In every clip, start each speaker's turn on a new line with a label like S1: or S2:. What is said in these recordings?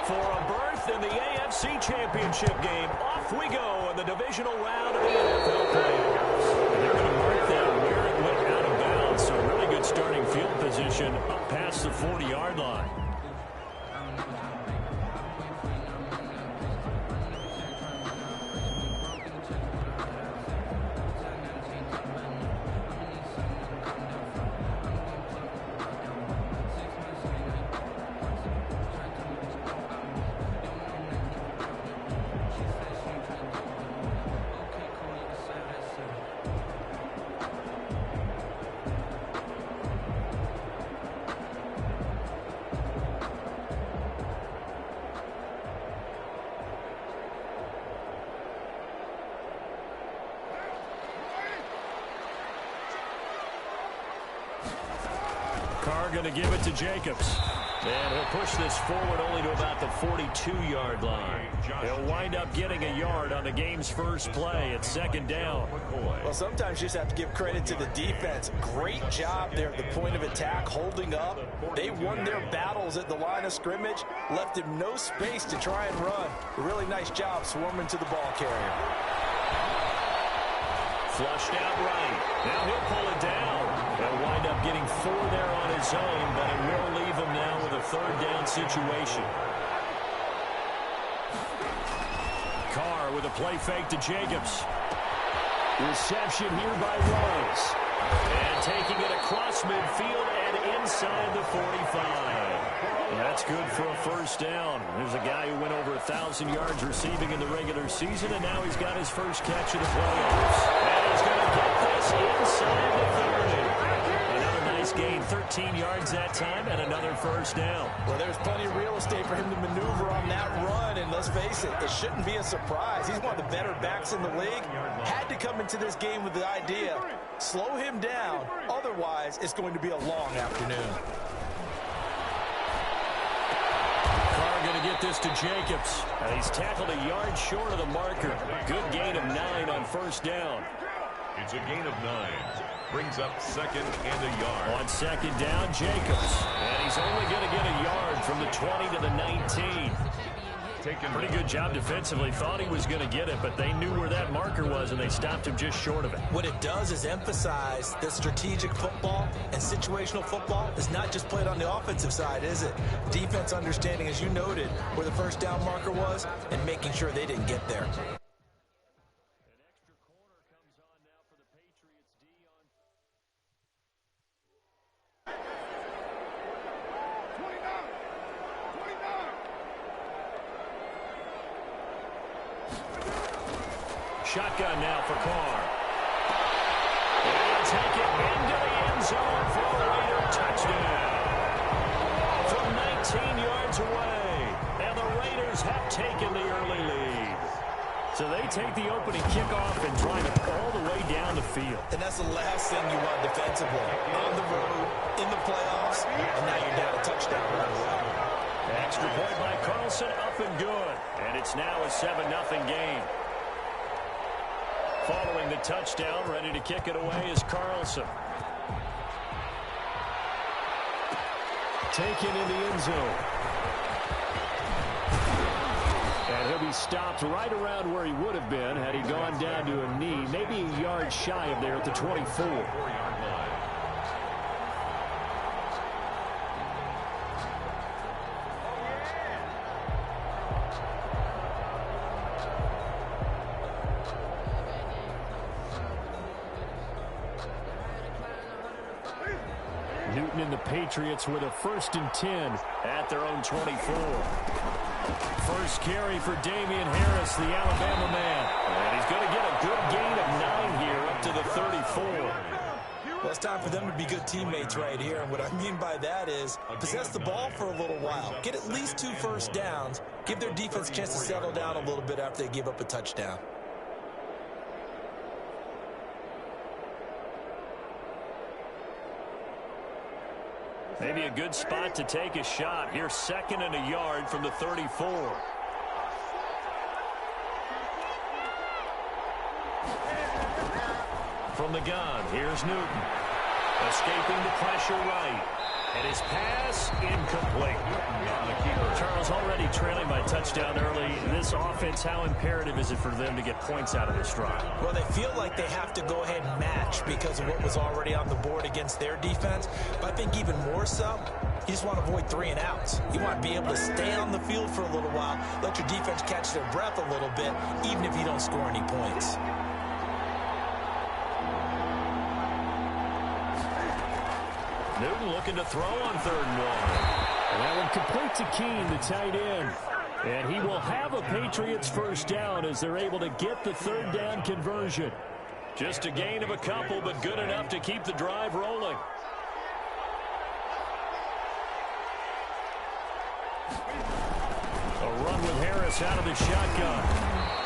S1: for a berth in the AFC Championship game. Off we go in the divisional round of the NFL playoffs. They're going to mark them where it went out of bounds. So really good starting field position up past the 40-yard line. Carr going to give it to Jacobs. And he'll push this forward only to about the 42-yard line. He'll wind up getting a yard on the game's first play. It's second down.
S2: Well, sometimes you just have to give credit to the defense. Great job there at the point of attack, holding up. They won their battles at the line of scrimmage, left him no space to try and run. A really nice job swarming to the ball carrier.
S1: Flushed out right. Now he'll pull it down. He'll wind up getting 4 there on his own, but it will leave him now with a third down situation. Carr with a play fake to Jacobs. Reception here by Rose. And taking it across midfield and inside the 45. That's good for a first down. There's a guy who went over 1,000 yards receiving in the regular season, and now he's got his first catch of the playoffs. And he's going to get this inside the 30. Another nice gain, 13 yards that time, and another first down.
S2: Well, there's plenty of real estate for him to maneuver on that run, and let's face it, it shouldn't be a surprise. He's one of the better backs in the league. Had to come into this game with the idea, slow him down, otherwise it's going to be a long afternoon.
S1: Going to get this to Jacobs. And he's tackled a yard short of the marker. Good gain of 9 on first down.
S3: It's a gain of 9. Brings up second and a yard.
S1: On second down, Jacobs. And he's only going to get a yard from the 20 to the 19. Pretty good job defensively. Thought he was going to get it, but they knew where that marker was, and they stopped him just short of it.
S2: What it does is emphasize that strategic football and situational football is not just played on the offensive side, is it? Defense understanding, as you noted, where the first down marker was and making sure they didn't get there.
S1: Shotgun now for Carr. And take it into the end zone for a Raider touchdown. From 19 yards away. And the Raiders have taken the early lead. So they take the opening kickoff and drive it all the way down the field.
S2: And that's the last thing you want defensively. On the road, in the playoffs, and now you're down a touchdown right away.
S1: Extra point by Carlson, up and good. And it's now a 7-0 game. Following the touchdown, ready to kick it away is Carlson. Taken in the end zone. And he'll be stopped right around where he would have been had he gone down to a knee, maybe a yard shy of there at the 24. Newton and the Patriots with a 1st and 10 at their own 24. First carry for Damian Harris, the Alabama man. And he's going to get a good gain of 9 here up to the 34.
S2: Well, it's time for them to be good teammates right here. And what I mean by that is possess the ball for a little while. Get at least 2 first downs. Give their defense a chance to settle down a little bit after they give up a touchdown.
S1: Maybe a good spot to take a shot. Here's 2nd and a yard from the 34. From the gun, here's Newton. Escaping the pressure right. And his pass incomplete. Charles, already trailing by touchdown early. This offense, how imperative is it for them to get points out of this drive?
S2: Well, they feel like they have to go ahead and match because of what was already on the board against their defense. But I think even more so, you just want to avoid 3 and outs. You want to be able to stay on the field for a little while, let your defense catch their breath a little bit, even if you don't score any points.
S1: Newton looking to throw on 3rd and 1.
S4: And that one complete to Keene, the tight end. And he will have a Patriots first down as they're able to get the 3rd down conversion.
S1: Just a gain of a couple, but good enough to keep the drive rolling. A run with Harris out of the shotgun.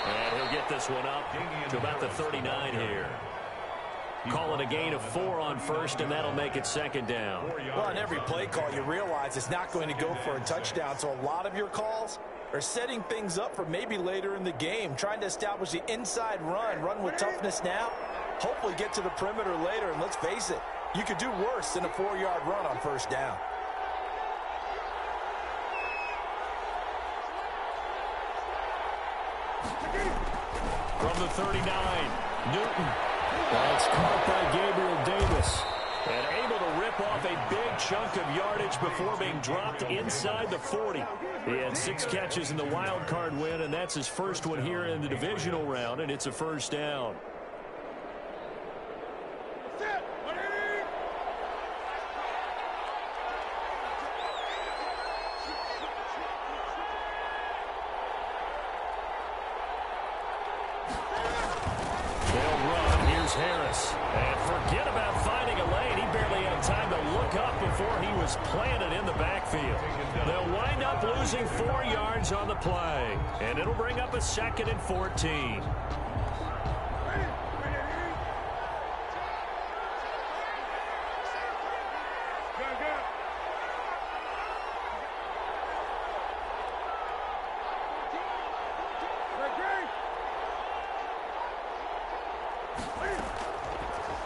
S1: And he'll get this one up to about the 39 here. Call it a gain of 4 on 1st, and that'll make it 2nd down.
S2: Well, on every play call, you realize it's not going to go for a touchdown, so a lot of your calls are setting things up for maybe later in the game, trying to establish the inside run with toughness now, hopefully get to the perimeter later, and let's face it, you could do worse than a 4-yard run on 1st down.
S1: From the 39, Newton.
S4: That's caught by Gabriel Davis.
S1: And able to rip off a big chunk of yardage before being dropped inside the 40. He had 6 catches in the wild card win, and that's his first one here in the divisional round, and it's a 1st down. Harris. And forget about finding a lane. He barely had time to look up before he was planted in the backfield. They'll wind up losing 4 yards on the play. And it'll bring up a 2nd and 14.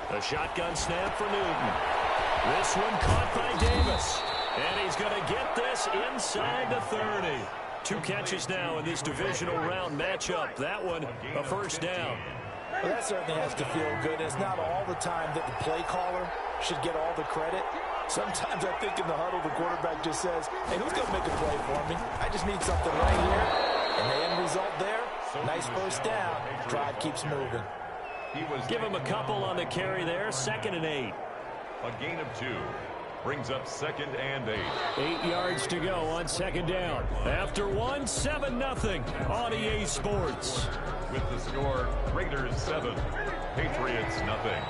S1: A shotgun snap for Newton. This one caught by Davis. And he's going to get this inside the 30. 2 catches now in this divisional round matchup. That one, a 1st down.
S2: Well, that certainly has to feel good. It's not all the time that the play caller should get all the credit. Sometimes I think in the huddle, the quarterback just says, hey, who's going to make a play for me? I just need something right here. And the end result there, nice 1st down. Drive keeps moving.
S1: Give him a couple on the carry there. 2nd and 8.
S3: A gain of 2. Brings up 2nd and 8.
S4: 8 yards to go on 2nd down.
S1: After 1, 7-0 on EA Sports.
S3: With the score, Raiders 7, Patriots nothing.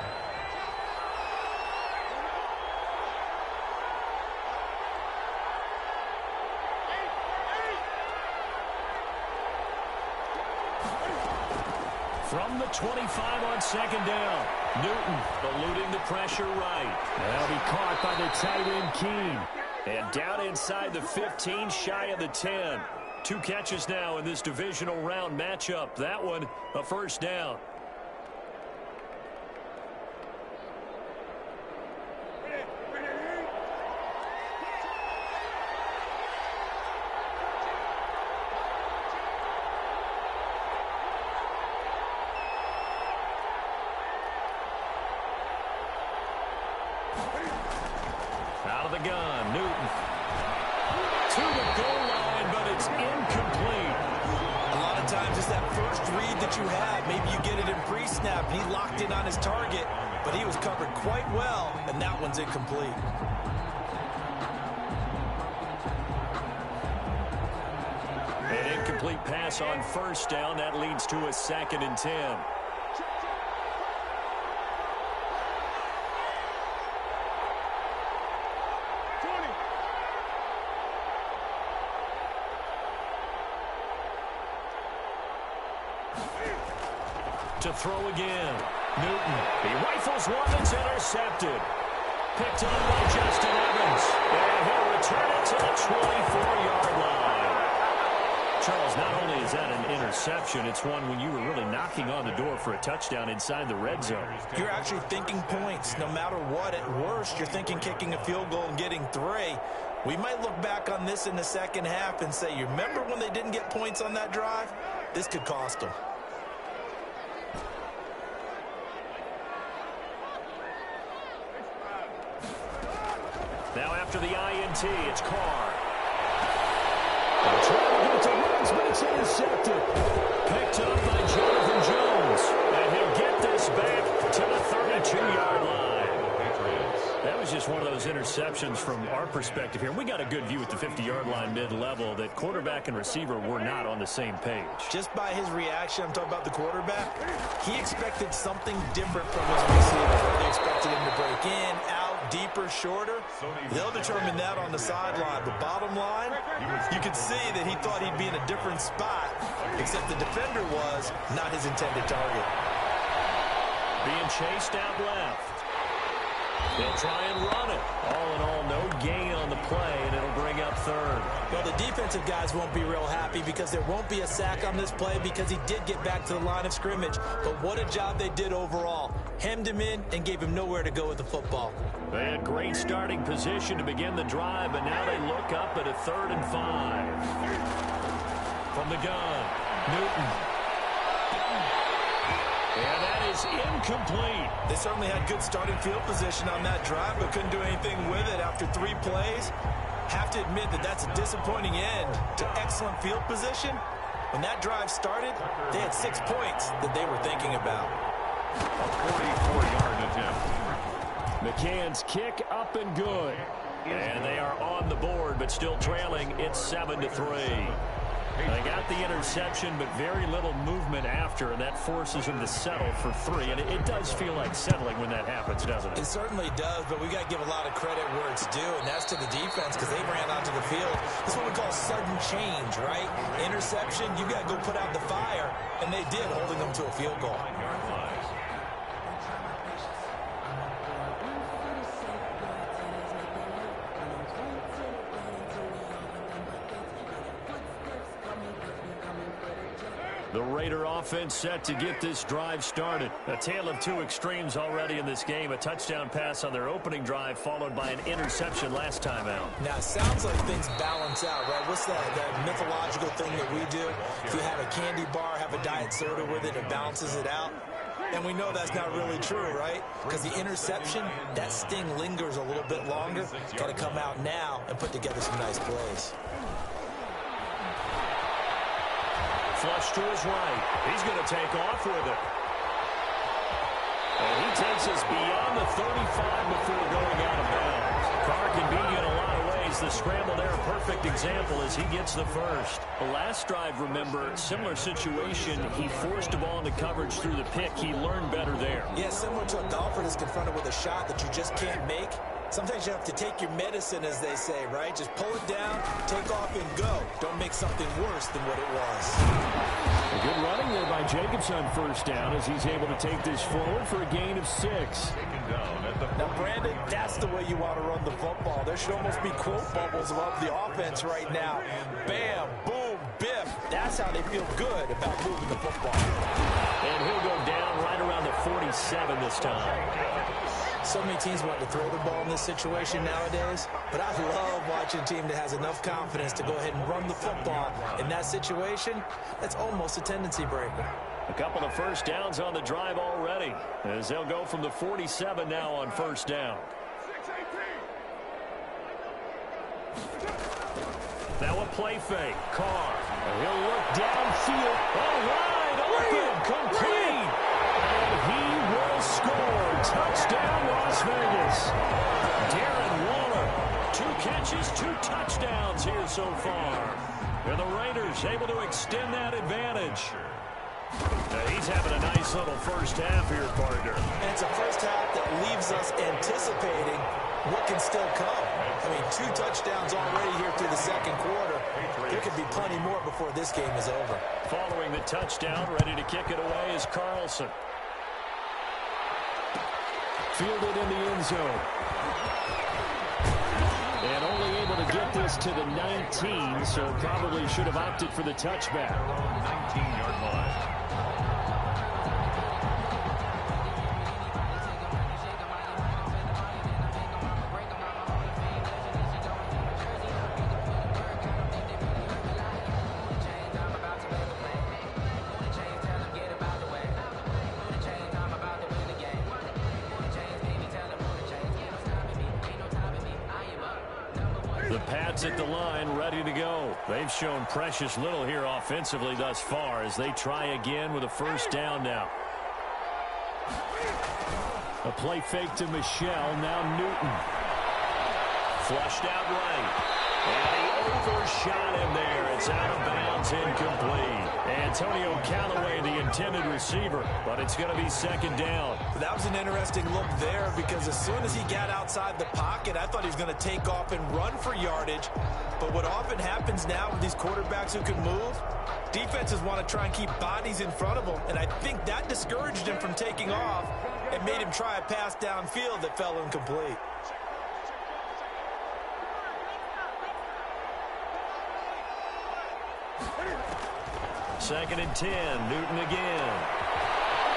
S1: From the 25 on 2nd down. Newton eluding the pressure right.
S4: That'll be caught by the tight end, Keene.
S1: And down inside the 15, shy of the 10. 2 catches now in this divisional round matchup. That one, a 1st down. Out of the gun, Newton. To the goal line, but it's incomplete.
S2: A lot of times it's that first read that you have. Maybe you get it in pre-snap. He locked in on his target, but he was covered quite well, and that one's incomplete.
S1: An incomplete pass on 1st down. That leads to a 2nd and 10. To throw again. Newton. He rifles one that's intercepted. Picked on by Justin Evans. And he'll return it to the 24-yard line.
S4: Charles, not only is that an interception, it's one when you were really knocking on the door for a touchdown inside the red zone.
S2: You're actually thinking points. No matter what, at worst, you're thinking kicking a field goal and getting 3. We might look back on this in the second half and say, you remember when they didn't get points on that drive? This could cost them.
S4: Now after the INT, it's Carr. Trying to get it to Woods, but it's intercepted. Picked up by Jonathan Jones. And he'll get this back to the 32-yard line. That was just one of those interceptions from our perspective here. We got a good view at the 50-yard line mid-level that quarterback and receiver were not on the same page.
S2: Just by his reaction, I'm talking about the quarterback, he expected something different from his receiver. They expected him to break in, out, deeper, shorter. They'll determine that on the sideline. But bottom line, you could see that he thought he'd be in a different spot, except the defender was not his intended target.
S4: Being chased out left. They'll try and run it. All in all, no gain on the play, and it'll bring up third.
S2: Well, the defensive guys won't be real happy because there won't be a sack on this play because he did get back to the line of scrimmage. But what a job they did overall. Hemmed him in and gave him nowhere to go with the football.
S4: They had great starting position to begin the drive, but now they look up at a 3rd and 5. From the gun, Newton. And that is incomplete.
S2: They certainly had good starting field position on that drive, but couldn't do anything with it after 3 plays. Have to admit that that's a disappointing end to excellent field position. When that drive started, they had 6 points that they were thinking about.
S3: A 44-yard attempt.
S4: McCann's kick up and good. And they are on the board, but still trailing. It's 7-3. They got the interception, but very little movement after, and that forces them to settle for 3. And it does feel like settling when that happens, doesn't it?
S2: It certainly does, but we got to give a lot of credit where it's due, and that's to the defense because they ran onto the field. This is what we call sudden change, right? Interception, you got to go put out the fire, and they did, holding them to a field goal.
S4: The Raider offense set to get this drive started. A tale of 2 extremes already in this game. A touchdown pass on their opening drive, followed by an interception last time out.
S2: Now, it sounds like things balance out, right? What's that mythological thing that we do? If you have a candy bar, have a diet soda with it, it balances it out. And we know that's not really true, right? Because the interception, that sting lingers a little bit longer. Got to come out now and put together some nice plays.
S4: Flush to his right. He's going to take off with it. And he takes us beyond the 35 before going out of bounds. Carr can beat you in a lot of ways. The scramble there, a perfect example as he gets the first. The last drive, remember, similar situation. He forced a ball into coverage through the pick. He learned better there.
S2: Yeah, similar to a golfer that's confronted with a shot that you just can't make. Sometimes you have to take your medicine, as they say, right? Just pull it down, take off, and go. Don't make something worse than what it was.
S4: A good running there by Jacobs on first down as he's able to take this forward for a gain of 6.
S2: Now, Brandon, that's the way you want to run the football. There should almost be quote bubbles above the offense right now. Bam, boom, biff. That's how they feel good about moving the football.
S4: And he'll go down right around the 47 this time.
S2: So many teams want to throw the ball in this situation nowadays, but I love watching a team that has enough confidence to go ahead and run the football. In that situation, that's almost a tendency breaker.
S4: A couple of first downs on the drive already, as they'll go from the 47 now on first down. Now a play fake. Carr. He'll look downfield. All right, open, complete. And he will score. Touchdown, Las Vegas. Darren Waller. 2 catches, 2 touchdowns here so far. And the Raiders able to extend that advantage. He's having a nice little first half here, partner.
S2: And it's a first half that leaves us anticipating what can still come. I mean, 2 touchdowns already here through the second quarter. There could be plenty more before this game is over.
S4: Following the touchdown, ready to kick it away is Carlson. Fielded in the end zone. And only able to get this
S1: this to the 19, so probably should have opted for the touchback.
S3: 19-yard line.
S1: The Pats at the line, ready to go. They've shown precious little here offensively thus far as they try again with a first down now. A play fake to Michelle, now Newton. Flushed out right. And he overshot him there. It's out of bounds, incomplete. Antonio Callaway, the intended receiver, but it's going to be second down.
S2: That was an interesting look there because as soon as he got outside the pocket, I thought he was going to take off and run for yardage. But what often happens now with these quarterbacks who can move, defenses want to try and keep bodies in front of them, and I think that discouraged him from taking off and made him try a pass downfield that fell incomplete.
S1: Second and 10, Newton again.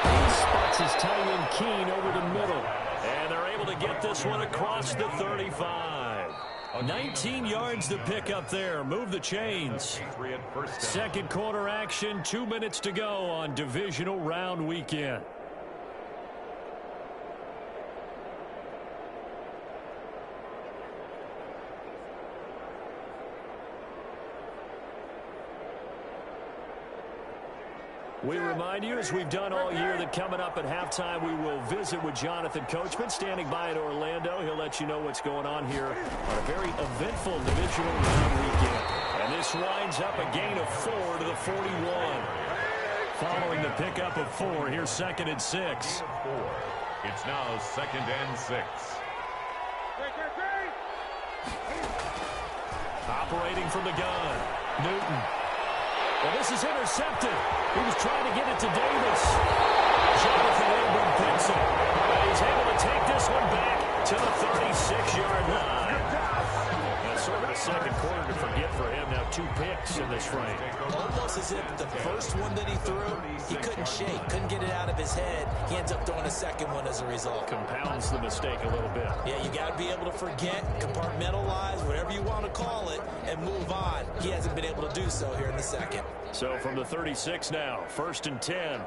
S1: He spots his tight end Keene over the middle. And they're able to get this one across the 35. 19 yards to pick up there. Move the chains. Second quarter action, 2 minutes to go on divisional round weekend. We remind you, as we've done all year, that coming up at halftime, we will visit with Jonathan Coachman, standing by in Orlando. He'll let you know what's going on here on a very eventful divisional round weekend. And this winds up a gain of 4 to the 41. Following the pickup of 4, here's second and 6.
S3: It's now second and 6.
S1: Operating from the gun, Newton. Well, this is intercepted. He was trying to get it to Davis. Jonathan Ingram picks it. And he's able to take this one back to the 36-yard line. That's sort of a second quarter to forget for him. Now 2 picks in this frame.
S2: Almost as if the first one that he threw, he couldn't shake, couldn't get it out of his head. He ends up throwing a second one as a result.
S1: Compounds the mistake a little bit.
S2: Yeah, you got to be able to forget, compartmentalize, whatever you want to call it, and move on. He hasn't been able to do so here in the second.
S1: So from the 36 now, first and 10.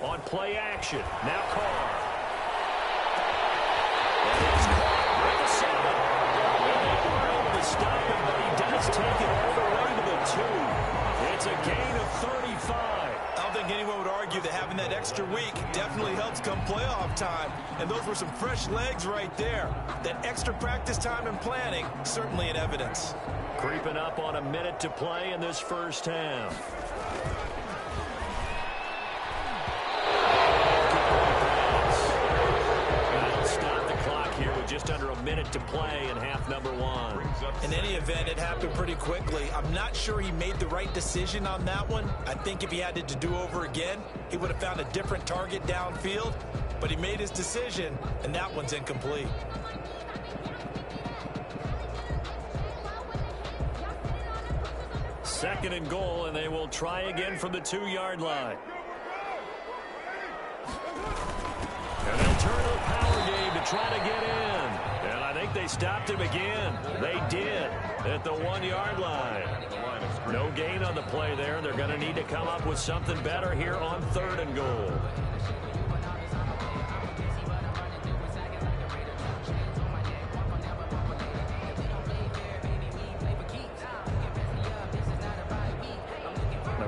S1: On play action, now Carr. And it's caught at the 7. Well, they weren't able to stop him, but he does take it all the way to the 2. It's a gain of 35.
S2: I don't think anyone would argue that having that extra week definitely helps come playoff time. And those were some fresh legs right there. That extra practice time and planning, certainly in evidence.
S1: Creeping up on a minute to play in this first half. That'll stop the clock here with just under a minute to play in half number 1.
S2: In any event, it happened pretty quickly. I'm not sure he made the right decision on that one. I think if he had it to do over again, he would have found a different target downfield. But he made his decision, and that one's incomplete.
S1: Second and goal, and they will try again from the 2-yard line. And they'll turn to the power game to try to get in. And I think they stopped him again. They did at the 1-yard line. No gain on the play there. They're going to need to come up with something better here on third and goal.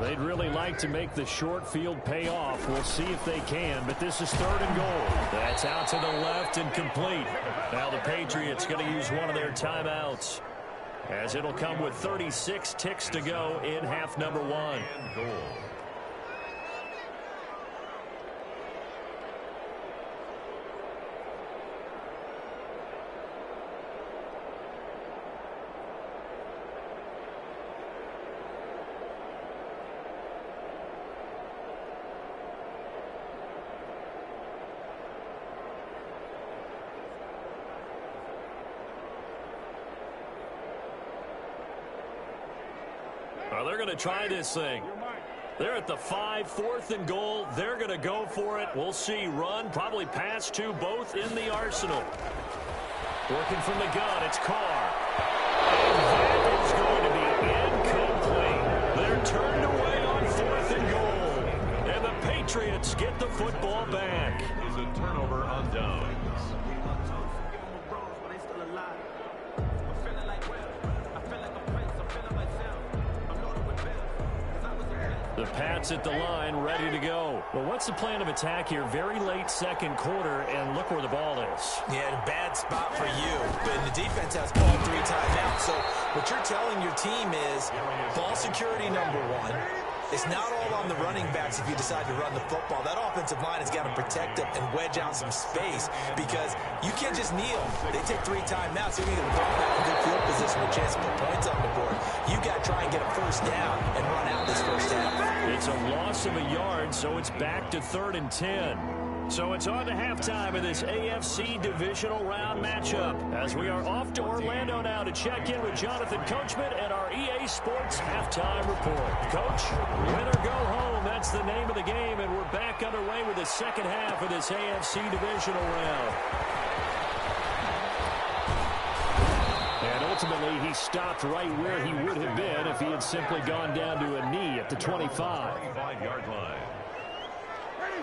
S1: They'd really like to make the short field pay off. We'll see if they can, but this is third and goal. That's out to the left and complete. Now the Patriots going to use one of their timeouts, as it'll come with 36 ticks to go in half number 1. Well, they're going to try this thing. They're at the 5, 4th and goal. They're going to go for it. We'll see. Run, probably pass to both in the arsenal. Working from the gun, it's Carr. And that is going to be incomplete. They're turned away on 4th and goal. And the Patriots get the football back.
S3: Is a turnover on downs.
S1: The Pats at the line, ready to go. Well, what's the plan of attack here? Very late second quarter, and look where the ball is.
S2: Yeah, bad spot for you. But the defense has all 3 timeouts. So what you're telling your team is ball security number 1. It's not all on the running backs if you decide to run the football. That offensive line has got to protect them and wedge out some space because you can't just kneel. They take 3 timeouts. You're going to get the ball back in good field position with a chance to put points on the board. You got to try and get a first down and run out this first half.
S1: It's a loss of a yard, so it's back to 3rd and 10. So it's on to halftime of this AFC divisional round matchup as we are off to Orlando now to check in with Jonathan Coachman and our EA Sports halftime report. Coach, win or go home, that's the name of the game, and we're back underway with the second half of this AFC divisional round. And ultimately, he stopped right where he would have been if he had simply gone down to a knee at the 25.
S3: 25-yard line.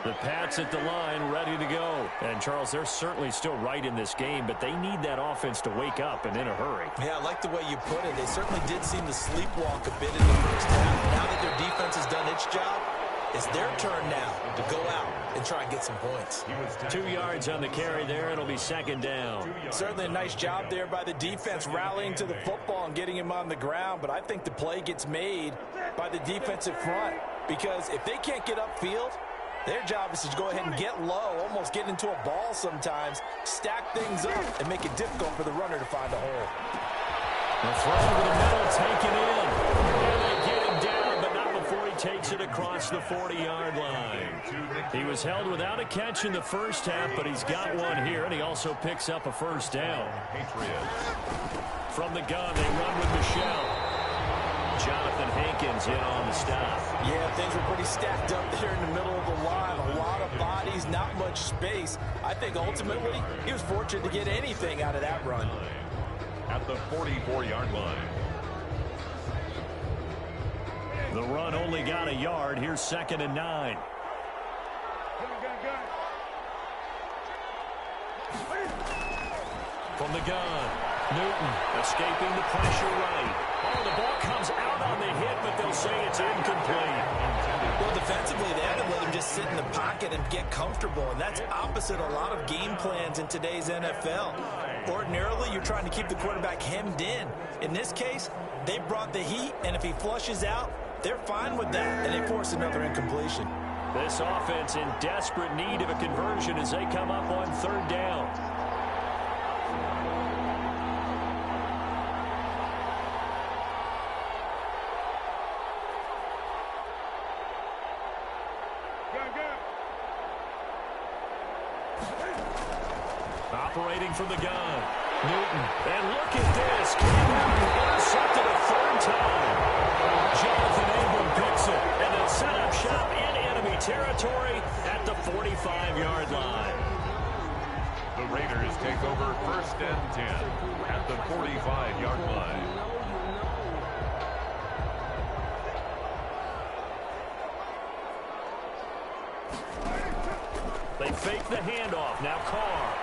S1: The Pats at the line, ready to go. And, Charles, they're certainly still right in this game, but they need that offense to wake up and in a hurry.
S2: Yeah, I like the way you put it. They certainly did seem to sleepwalk a bit in the first half. Now that their defense has done its job, it's their turn now to go out and try and get some points.
S1: 2 yards on the carry there. It'll be second down.
S2: Certainly a nice job there by the defense rallying to the football and getting him on the ground, but I think the play gets made by the defensive front because if they can't get upfield, their job is to go ahead and get low, almost get into a ball sometimes, stack things up, and make it difficult for the runner to find a hole.
S1: The throw over the middle, taken in. And they get him down, but not before he takes it across the 40-yard line. He was held without a catch in the first half, but he's got one here, and he also picks up a first down. From the gun, they run with Michelle. Jonathan Hankins in on the stop.
S2: Yeah, things were pretty stacked up there in the middle of the line. A lot of bodies, not much space. I think ultimately he was fortunate to get anything out of that run.
S3: At the 44-yard line.
S1: The run only got a yard. Here's 2nd and 9. From the gun, Newton escaping the pressure right. Oh, the ball comes out on the hit, but they'll say it's incomplete.
S2: Well, defensively, they haven't let him just sit in the pocket and get comfortable, and that's opposite a lot of game plans in today's NFL. Ordinarily, you're trying to keep the quarterback hemmed in. In this case, they brought the heat, and if he flushes out, they're fine with that, and they force another incompletion.
S1: This offense in desperate need of a conversion as they come up on 3rd down. Operating from the gun, Newton. And look at this. Intercepted a 3rd time. Jonathan Abram picks it. And they'll set up shop in enemy territory at the 45-yard line.
S3: The Raiders take over 1st and 10 at the 45-yard line.
S1: They fake the handoff. Now Carr.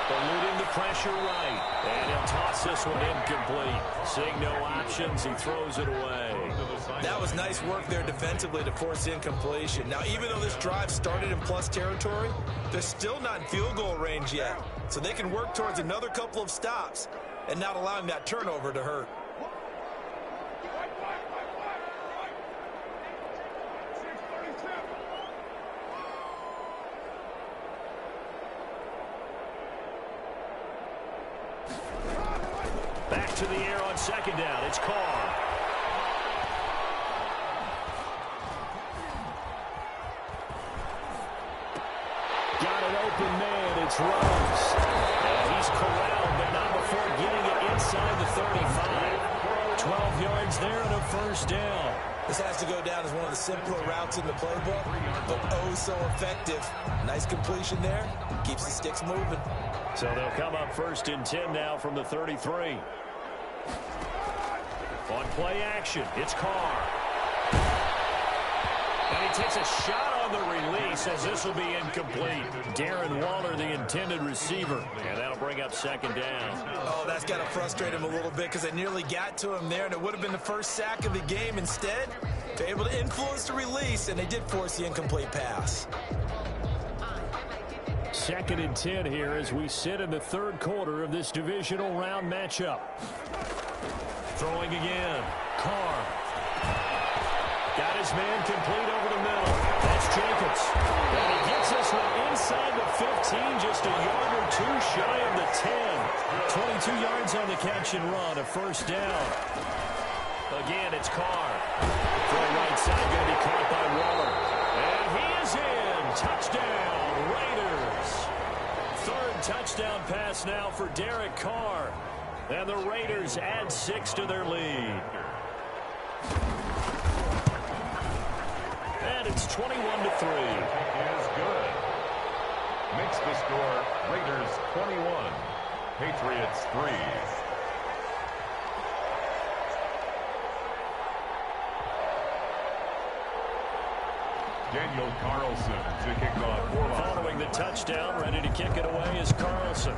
S1: Eluding the pressure right. And he'll toss this one incomplete. Seeing no options, he throws it away.
S2: That was nice work there defensively to force incompletion. Now, even though this drive started in plus territory, they're still not in field goal range yet. So they can work towards another couple of stops and not allowing that turnover to hurt.
S1: Back to the air on 2nd down. It's Carr. Got an open man. It's Rose. And he's corralled, but not before getting it inside the 35. 12 yards there and a first down.
S2: This has to go down as one of the simpler routes in the playbook, but oh so effective. Nice completion there. Keeps the sticks moving.
S1: So they'll come up 1st and 10 now from the 33. On play action, it's Carr. And he takes a shot on the release as this will be incomplete. Darren Waller, the intended receiver. And that'll bring up 2nd down.
S2: Oh, that's got to frustrate him a little bit because it nearly got to him there, and it would have been the first sack of the game. Instead, they're able to influence the release, and they did force the incomplete pass.
S1: 2nd and 10 here as we sit in the 3rd quarter of this divisional round matchup. Throwing again. Carr. Got his man complete over the middle. That's Jacobs. And he gets us inside the 15, just a yard or 2 shy of the 10. 22 yards on the catch and run, a first down. Again, it's Carr. From right side, going to be caught by Waller. And he is in. Touchdown, Raiders. 3rd touchdown pass now for Derek Carr. And the Raiders add 6 to their lead. And it's 21-3.
S3: Is good. Makes the score Raiders 21, Patriots 3. Daniel Carlson to kick off for them.
S1: Following the touchdown, ready to kick it away is Carlson.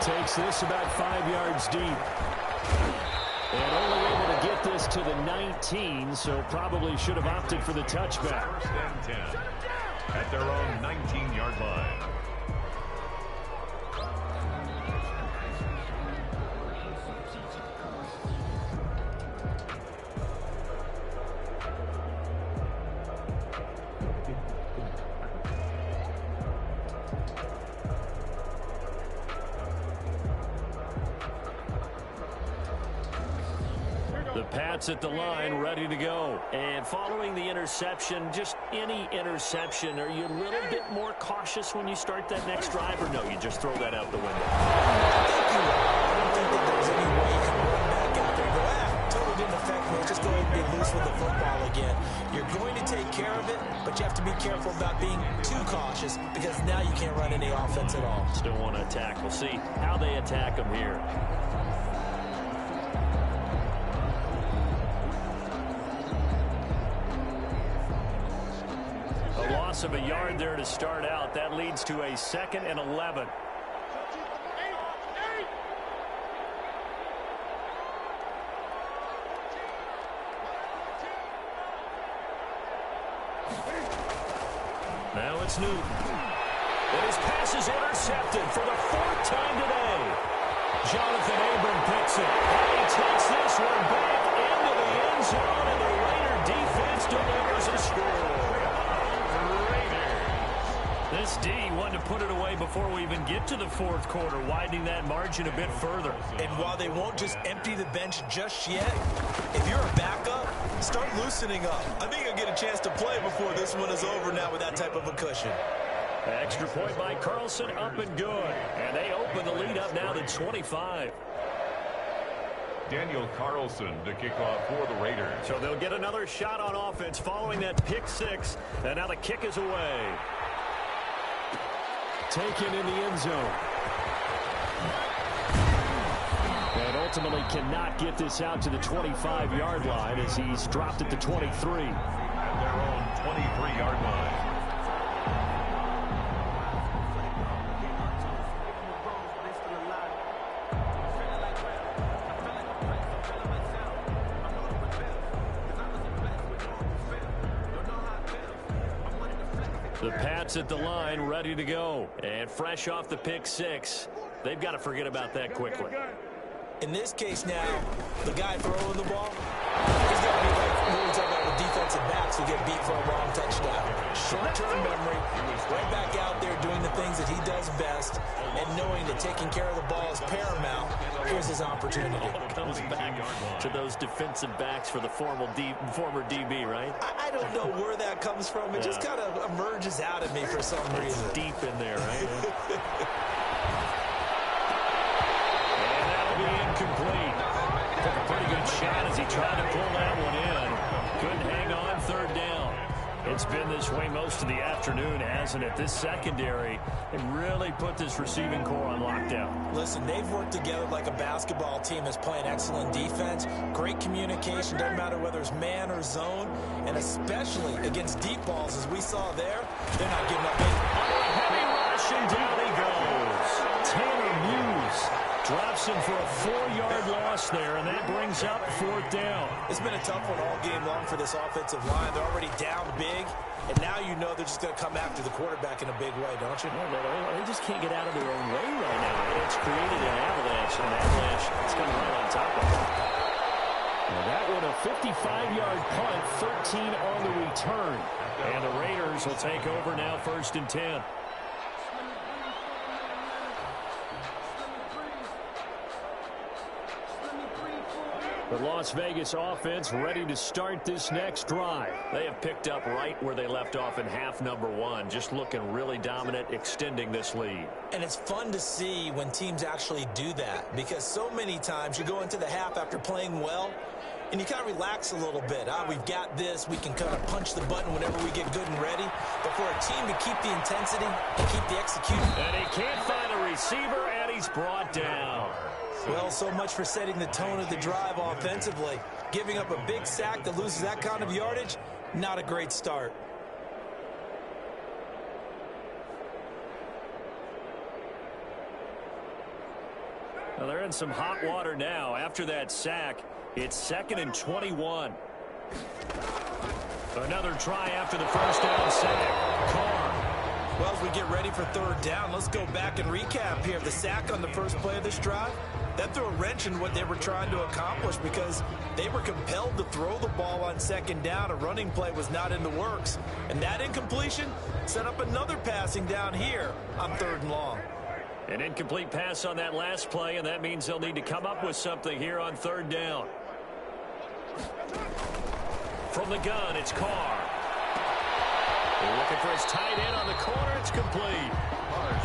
S1: Takes this about 5 yards deep. And only able to get this to the 19, so probably should have opted for the touchback.
S3: 1st and 10 at their own 19-yard line.
S1: Pats at the line, ready to go. And following the interception, just any interception, are you a little bit more cautious when you start that next drive, or no, you just throw that out the window?
S2: I don't think that there's any way you can run back out there and go, totally didn't affect me. Just go ahead and be loose with the football again. You're going to take care of it, but you have to be careful about being too cautious because now you can't run any offense at all.
S1: Still want to attack. We'll see how they attack them here. Loss of a yard there to start out. That leads to a 2nd and 11. Now it's Newton. And his pass is intercepted for the 4th time today. Jonathan Abram picks it. And he takes this one back into the end zone, and the Raider defense delivers a score. This D wanted to put it away before we even get to the 4th quarter, widening that margin a bit further.
S2: And while they won't just empty the bench just yet, if you're a backup, start loosening up. I think you'll get a chance to play before this one is over now with that type of a cushion.
S1: Extra point by Carlson, up and good. And they open the lead up now to 25.
S3: Daniel Carlson to kick off for the Raiders.
S1: So they'll get another shot on offense following that pick 6. And now the kick is away. Taken in the end zone. And ultimately cannot get this out to the 25-yard line as he's dropped at the 23.
S3: At their own 23-yard line.
S1: The Pats at the line, ready to go. And fresh off the pick 6. They've got to forget about that quickly.
S2: In this case now, the guy throwing the ball, he's got to be like when we talk about the defensive backs who get beat for a long touchdown. Short-term memory, right back out there doing the things that he does best, and knowing that taking care of the ball is paramount. Here's his opportunity.
S1: All comes back to those defensive backs for the former DB, right?
S2: I don't know where that comes from. It just kind of emerges out of me for some reason.
S1: It's deep in there, right? And incomplete. Took a pretty good shot as he tried to pull that one in. Couldn't hang on third down. It's been this way most of the afternoon, hasn't it? This secondary, they really put this receiving core on lockdown.
S2: Listen, they've worked together like a basketball team that's playing excellent defense. Great communication, doesn't matter whether it's man or zone. And especially against deep balls, as we saw there, they're not giving up any.
S1: Heavy rush, and down he goes. Tanner Muse drops him for a 4-yard loss there, and that brings up fourth down.
S2: It's been a tough one all game long for this offensive line. They're already down big, and now you know they're just going to come after the quarterback in a big way, don't you?
S1: No, they just can't get out of their own way right now. It's created an avalanche, and an avalanche is coming right on top of it. Now that one, a 55-yard punt, 13 on the return. And the Raiders will take over now, 1st and 10. The Las Vegas offense ready to start this next drive. They have picked up right where they left off in half number 1, just looking really dominant, extending this lead.
S2: And it's fun to see when teams actually do that, because so many times you go into the half after playing well, and you kind of relax a little bit. We've got this. We can kind of punch the button whenever we get good and ready. But for a team to keep the intensity and keep the execution.
S1: And he can't find a receiver, and he's brought down.
S2: Well, so much for setting the tone of the drive offensively. Giving up a big sack that loses that kind of yardage, not a great start.
S1: Well, they're in some hot water now. After that sack, it's 2nd and 21. Another try after the first down sack. Carr.
S2: Well, as we get ready for third down, let's go back and recap here. The sack on the first play of this drive, that threw a wrench in what they were trying to accomplish because they were compelled to throw the ball on 2nd down. A running play was not in the works. And that incompletion set up another passing down here on 3rd and long.
S1: An incomplete pass on that last play, and that means they'll need to come up with something here on 3rd down. From the gun, it's Carr. They're looking for his tight end on the corner. It's complete.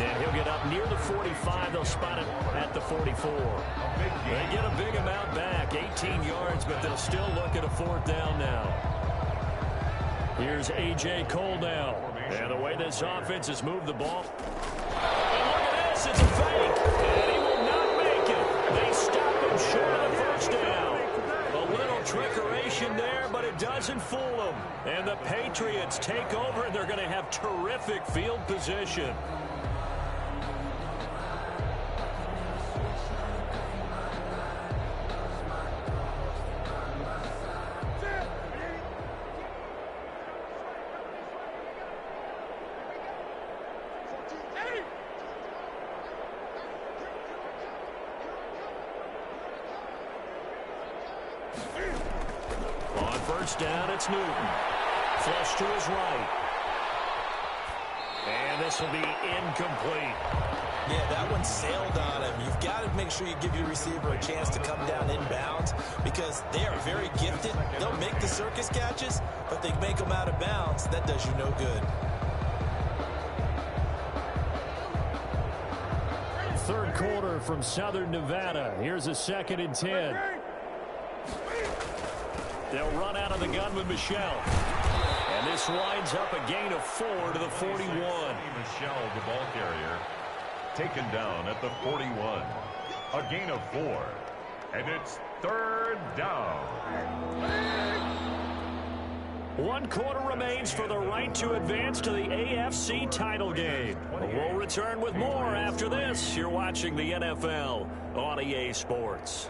S1: And he'll get up near the 45. They'll spot it at the 44. They get a big amount back, 18 yards, but they'll still look at a 4th down now. Here's A.J. Cole now. And the way this offense has moved the ball. And look at this. It's a fake. And he will not make it. They stop him short of the first down. A little trickeration there, but it doesn't fool them. And the Patriots take over, and they're going to have terrific field position. Down, it's Newton. Flush to his right. And this will be incomplete.
S2: Yeah, that one sailed on him. You've got to make sure you give your receiver a chance to come down inbounds because they are very gifted. They'll make the circus catches, but they make them out of bounds. That does you no good.
S1: 3rd quarter from Southern Nevada. Here's a 2nd and 10. They'll run out of the gun with Michelle. And this winds up a gain of 4 to the 41.
S3: Michelle, the ball carrier, taken down at the 41. A gain of 4. And it's 3rd down.
S1: 1 quarter remains for the right to advance to the AFC title game. We'll return with more after this. You're watching the NFL on EA Sports.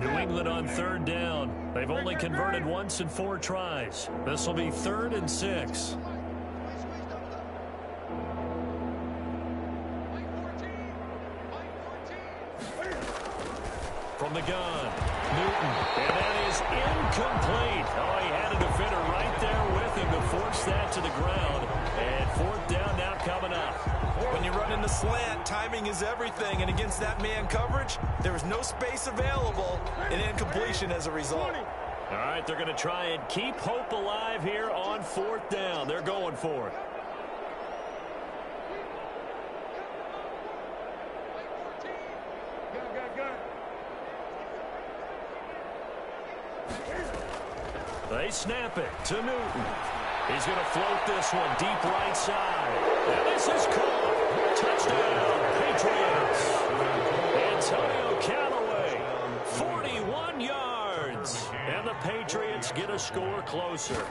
S1: New England on 3rd down. They've only converted once in 4 tries. This will be 3rd and 6. From the gun, Newton, and that is incomplete. Oh, he had a defender right there with him to force that to the ground. And 4th down now coming up.
S2: When you run in the slant, timing is everything. And against that man coverage, there was no space available and incompletion as a result.
S1: All right, they're going to try and keep hope alive here on 4th down. They're going for it. They snap it to Newton. He's going to float this one deep right side. And this is caught. Touchdown, Patriots. Antonio Callaway, 41 yards. And the Patriots get a score closer.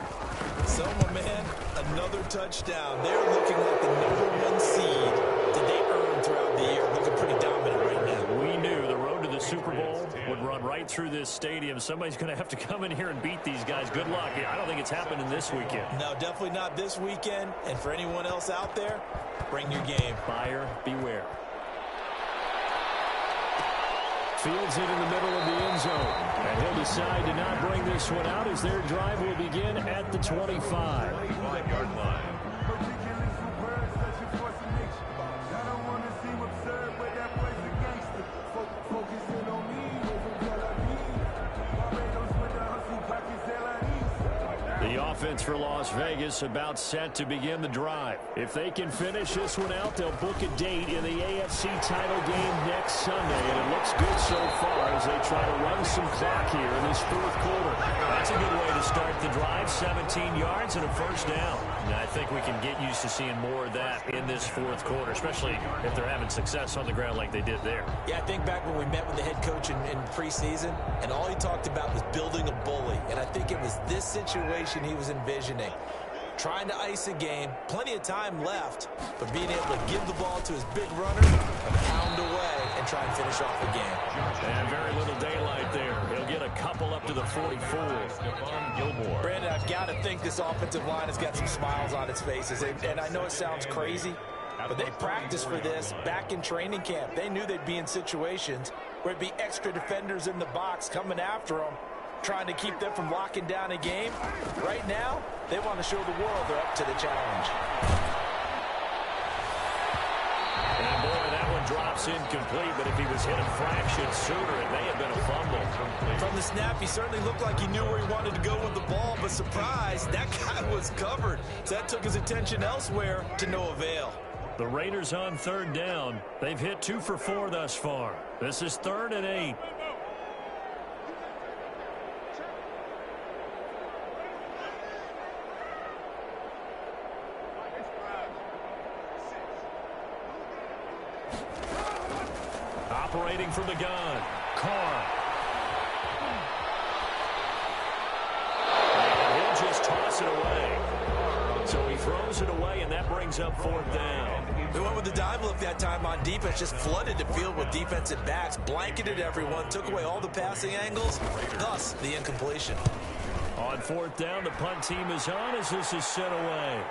S2: So, my man, another touchdown. They're looking like the #1 seed that they earned throughout the year. Looking pretty dominant right now.
S1: We knew the road to the Super Bowl would run right through this stadium. Somebody's going to have to come in here and beat these guys. Good luck. I don't think it's happening this weekend.
S2: No, definitely not this weekend. And for anyone else out there, bring your game.
S1: Buyer beware. Fields it in the middle of the end zone. And he'll decide to not bring this one out as their drive will begin at the 25.
S3: 25-yard line.
S1: The offense for Las Vegas about set to begin the drive. If they can finish this one out, they'll book a date in the AFC title game next Sunday. And it looks good so far as they try to run some clock here in this 4th quarter. That's a good way to start the drive. 17 yards and a first down. And I think we can get used to seeing more of that in this 4th quarter, especially if they're having success on the ground like they did there.
S2: Yeah, I think back when we met with the head coach in preseason, and all he talked about was building a bully. And I think it was this situation he was envisioning. Trying to ice a game, plenty of time left, but being able to give the ball to his big runner, pound away, and try and finish off the game.
S1: And very little daylight there. He'll get a couple up to the 44.
S3: Stephon Gilmore.
S2: Brandon, I've got to think this offensive line has got some smiles on its faces. And I know it sounds crazy, but they practiced for this back in training camp. They knew they'd be in situations where it'd be extra defenders in the box coming after them, trying to keep them from locking down a game. Right now, they want to show the world they're up to the challenge.
S1: And boy, that one drops incomplete, but if he was hit a fraction sooner, it may have been a fumble.
S2: From the snap, he certainly looked like he knew where he wanted to go with the ball, but surprise, that guy was covered. So that took his attention elsewhere to no avail.
S1: The Raiders on 3rd down. They've hit 2 for 4 thus far. This is 3rd and 8. Operating from the gun, Carr. And he'll just toss it away. So he throws it away, and that brings up 4th down.
S2: They went with the dive look that time on defense, just flooded the field with defensive backs, blanketed everyone, took away all the passing angles, thus the incompletion.
S1: On 4th down, the punt team is on as this is sent away.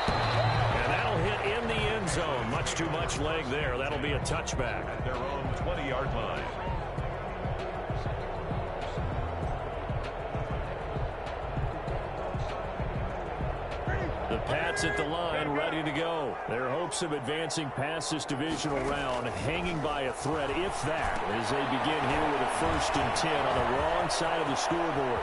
S1: And that'll hit in the end zone. Much too much leg there. That'll be a touchback.
S3: At their own 20-yard line.
S1: The Pats at the line, ready to go. Their hopes of advancing past this divisional round hanging by a thread, if that, as they begin here with a 1st and 10 on the wrong side of the scoreboard.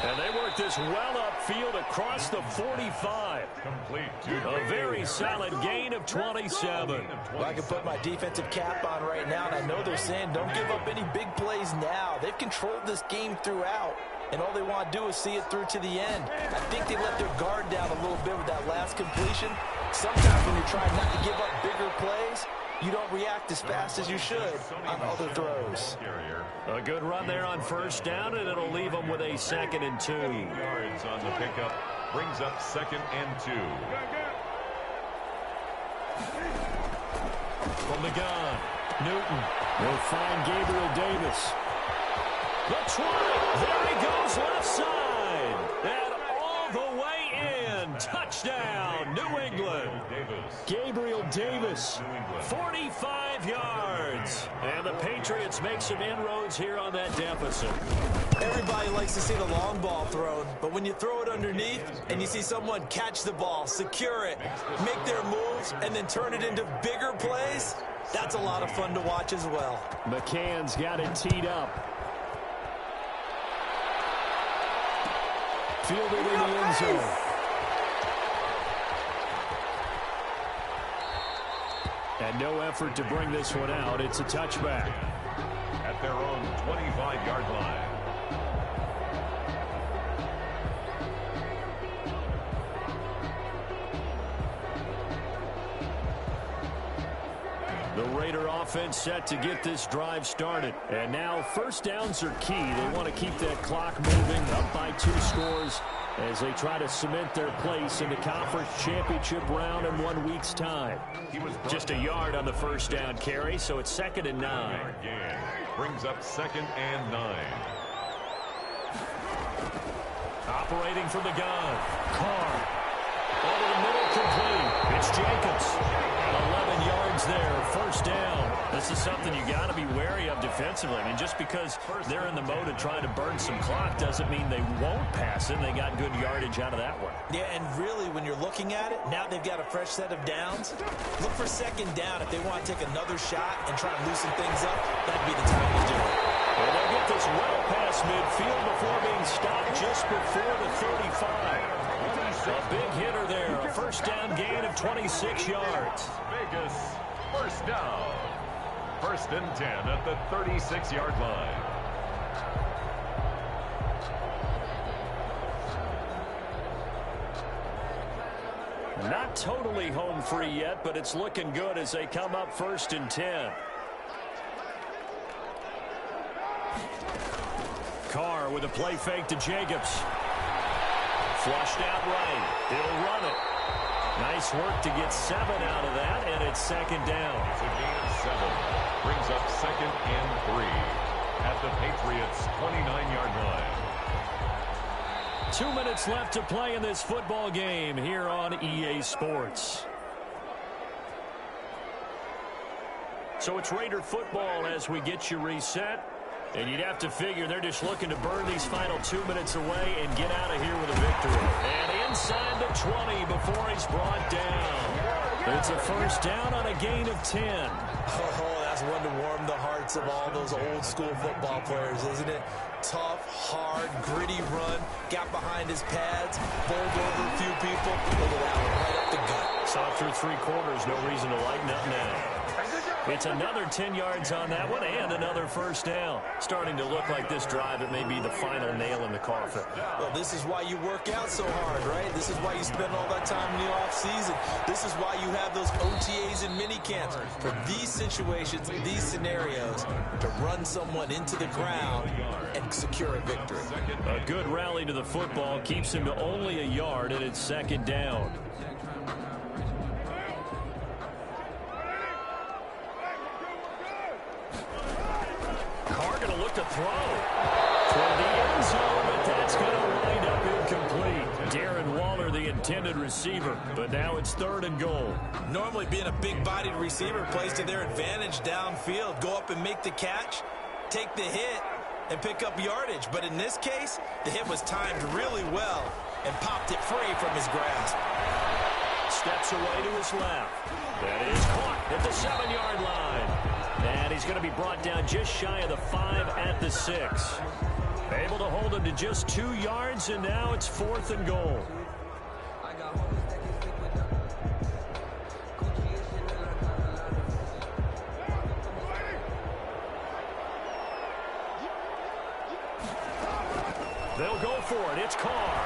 S1: And they work this well upfield across the 45.
S3: Complete.
S1: A very solid gain of 27.
S2: Well, I can put my defensive cap on right now, and I know they're saying don't give up any big plays now. They've controlled this game throughout, and all they want to do is see it through to the end. I think they let their guard down a little bit with that last completion. Sometimes when you're trying not to give up bigger plays, you don't react as fast as you should on other throws.
S1: A good run there on 1st down, and it'll leave them with a 2nd and 2.
S3: Yards on the pickup brings up 2nd and 2.
S1: From the gun, Newton will find Gabriel Davis. The try, there he goes left side, and all the way in. Touchdown, New England. Gabriel Davis, 45 yards. And the Patriots make some inroads here on that deficit.
S2: Everybody likes to see the long ball thrown, but when you throw it underneath and you see someone catch the ball, secure it, make their moves, and then turn it into bigger plays, that's a lot of fun to watch as well.
S1: McCann's got it teed up. fielded in the end zone. And no effort to bring this one out. It's a touchback.
S3: At their own 25-yard line.
S1: The Raider offense set to get this drive started. And now first downs are key. They want to keep that clock moving, up by 2 scores as they try to cement their place in the conference championship round in 1 week's time. Just a yard on the first down carry, so it's 2nd and 9.
S3: Brings up 2nd and 9.
S1: Operating from the gun. Carr. Over the middle, complete. It's Jacobs. 11 yards there, first down. This is something you got to be wary of defensively. I mean, just because they're in the mode of trying to burn some clock doesn't mean they won't pass it. They got good yardage out of that one.
S2: Yeah, and really, when you're looking at it, now they've got a fresh set of downs. Look for 2nd down. If they want to take another shot and try and loosen things up, that'd be the time to do it.
S1: Well, they'll get this well past midfield before being stopped just before the 35. A big hitter there. A first down gain of 26 yards.
S3: Vegas, first down. 1st and 10 at the 36-yard line.
S1: Not totally home free yet, but it's looking good as they come up 1st and 10. Carr with a play fake to Jacobs. Flushed out right. He'll run it. Nice work to get 7 out of that, and it's 2nd down.
S3: It's a gain of 7. Brings up 2nd and 3 at the Patriots' 29-yard line.
S1: 2 minutes left to play in this football game here on EA Sports. So it's Raider football as we get you reset. And you'd have to figure they're just looking to burn these final 2 minutes away and get out of here with a victory. And inside the 20 before he's brought down. It's a first down on a gain of 10.
S2: Oh, that's one to warm the hearts of all those old school football players, isn't it? Tough, hard, gritty run. Got behind his pads, bowled over a few people. Look at that one, right up the gut.
S1: Saw through 3 quarters, no reason to lighten up now. It's another 10 yards on that one and another first down. Starting to look like this drive, it may be the final nail in the coffin.
S2: Well, this is why you work out so hard, right? This is why you spend all that time in the offseason. This is why you have those OTAs and mini camps. For these situations, these scenarios, to run someone into the ground and secure a victory.
S1: A good rally to the football keeps him to only a yard, and it's 2nd down. To throw toward the end zone, but that's going to wind up incomplete. Darren Waller, the intended receiver, but now it's 3rd and goal.
S2: Normally being a big-bodied receiver plays to their advantage downfield. Go up and make the catch, take the hit, and pick up yardage. But in this case, the hit was timed really well and popped it free from his grasp.
S1: Steps away to his left. That is caught at the 7-yard line. And he's going to be brought down just shy of the 5 at the 6. Able to hold him to just 2 yards, and now it's 4th and goal. They'll go for it. It's Carr.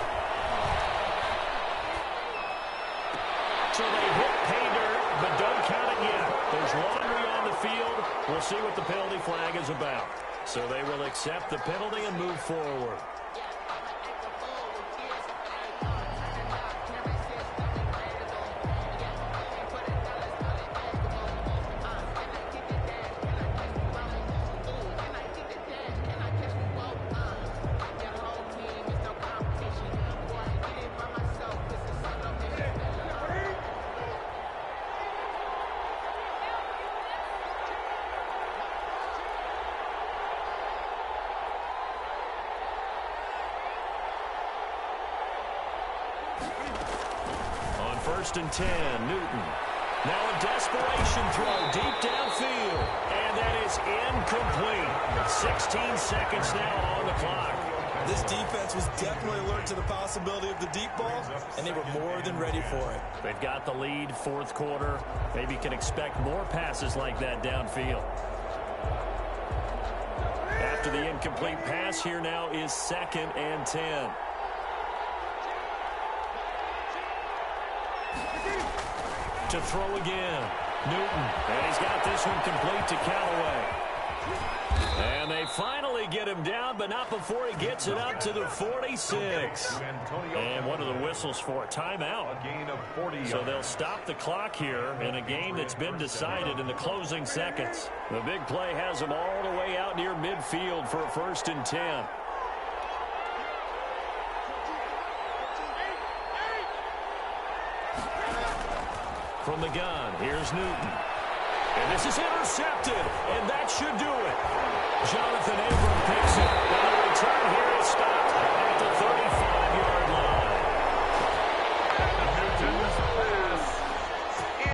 S1: So they hit pay dirt, but don't count it yet. There's laundry on the field. We'll see what the penalty flag is about. So they will accept the penalty and move forward. First and 10, Newton. Now a desperation throw deep downfield. And that is incomplete. 16 seconds now on the clock.
S2: This defense was definitely alert to the possibility of the deep ball, and they were more than ready for it.
S1: They've got the lead, fourth quarter. Maybe can expect more passes like that downfield. After the incomplete pass, here now is 2nd and 10. To throw again. Newton. And he's got this one complete to Callaway. And they finally get him down, but not before he gets it up to the 46. And what are the whistles for? Timeout. So they'll stop the clock here in a game that's been decided in the closing seconds. The big play has them all the way out near midfield for a 1st and 10. From the gun, here's Newton. And this is intercepted, and that should do it. Jonathan Abram picks it, and the return here is stopped at the 35.